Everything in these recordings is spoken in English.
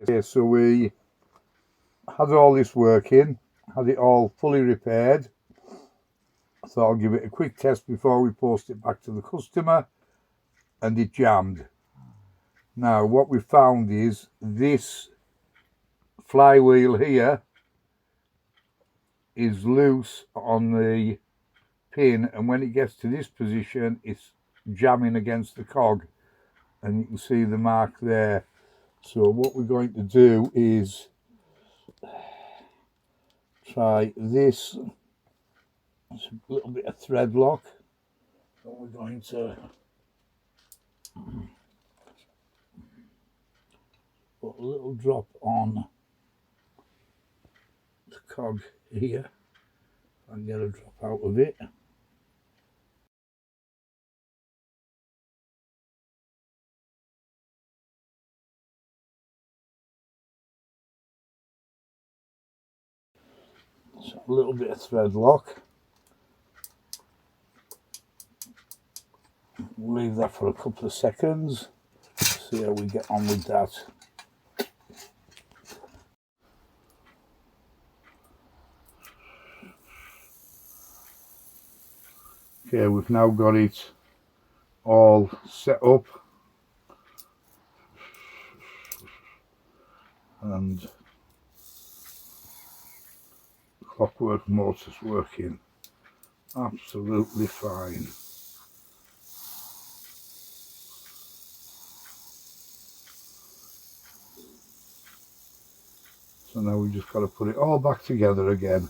Okay, so we had all this working, had it all fully repaired. So I'll give it a quick test before we post it back to the customer, and it jammed. Now what we found is this flywheel here is loose on the pin, and when it gets to this position it's jamming against the cog, and you can see the mark there. So what we're going to do is try this. It's a little bit of thread lock. So we're going to put a little drop on the cog here and get a drop out of it. So a little bit of thread lock. We'll leave that for a couple of seconds. See how we get on with that. Okay, we've now got it all set up, and the Clockwork motor's working absolutely fine. So now we've just got to put it all back together again.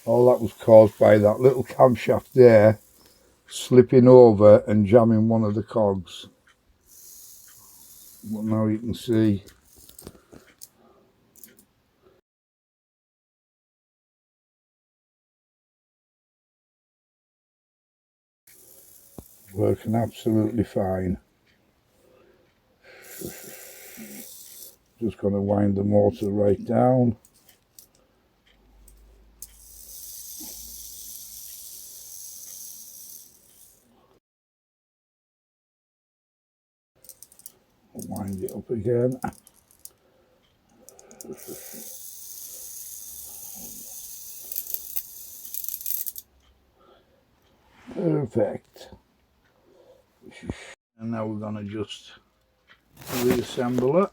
All that was caused by that little camshaft there slipping over and jamming one of the cogs. But now you can see working absolutely fine. Just going to wind the motor right down. Wind it up again. Perfect. And now we're going to just reassemble it.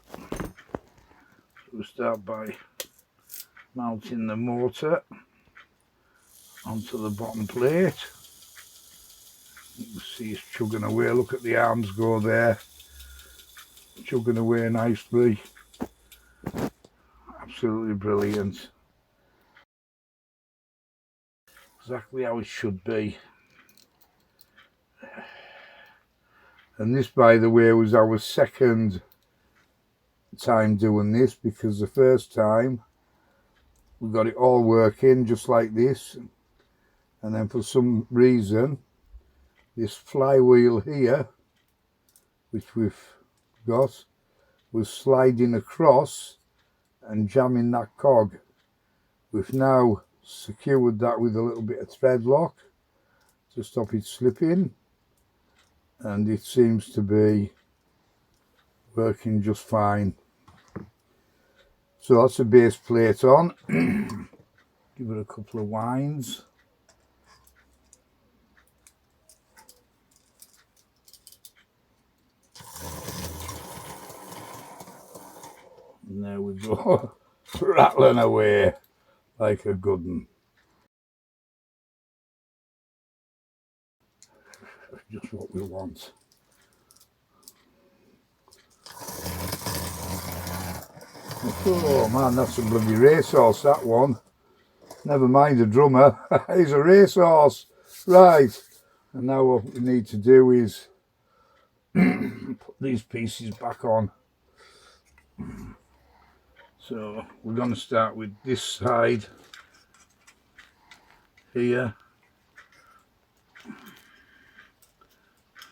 So we start by mounting the motor onto the bottom plate. You can see it's chugging away. Look at the arms go there, chugging away nicely. Absolutely brilliant. Exactly how it should be. And this, by the way, was our second time doing this, because the first time we got it all working just like this, and then for some reason this flywheel here, which we've got, was sliding across and jamming that cog. We've now secured that with a little bit of thread lock to stop it slipping, and it seems to be working just fine. So that's the base plate on. Give it a couple of winds. And there we go, rattling away like a good one. Just what we want. Oh man, that's a bloody racehorse, that one. Never mind the drummer, he's a racehorse. Right, and now what we need to do is put these pieces back on. So we're going to start with this side here,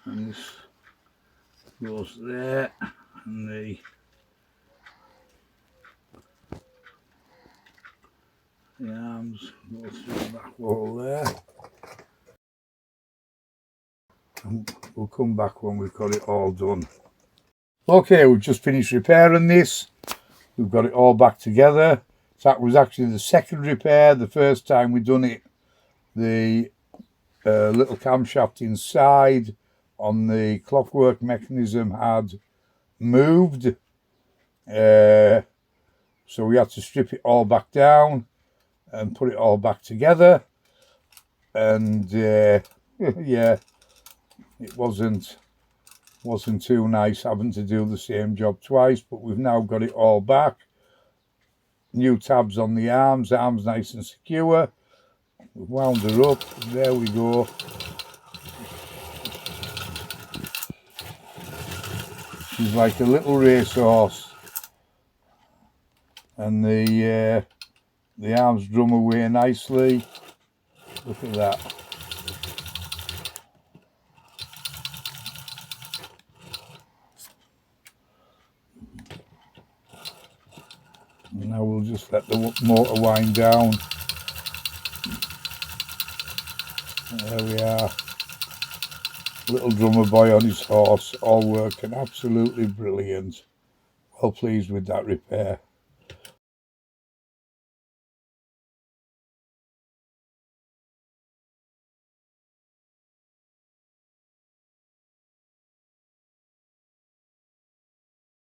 and this goes there, and the arms go through that wall there. And We'll come back when we've got it all done. Okay, we've just finished repairing this. We've got it all back together. That was actually the second repair. The first time we done it, the little camshaft inside on the clockwork mechanism had moved. So we had to strip it all back down and put it all back together. And yeah, it wasn't too nice having to do the same job twice, but we've now got it all back. New tabs on the arms nice and secure. We've wound her up, there we go. She's like a little racehorse, and the arms drum away nicely. Look at that. Now we'll just let the motor wind down. There we are. Little drummer boy on his horse, all working absolutely brilliant. Well pleased with that repair.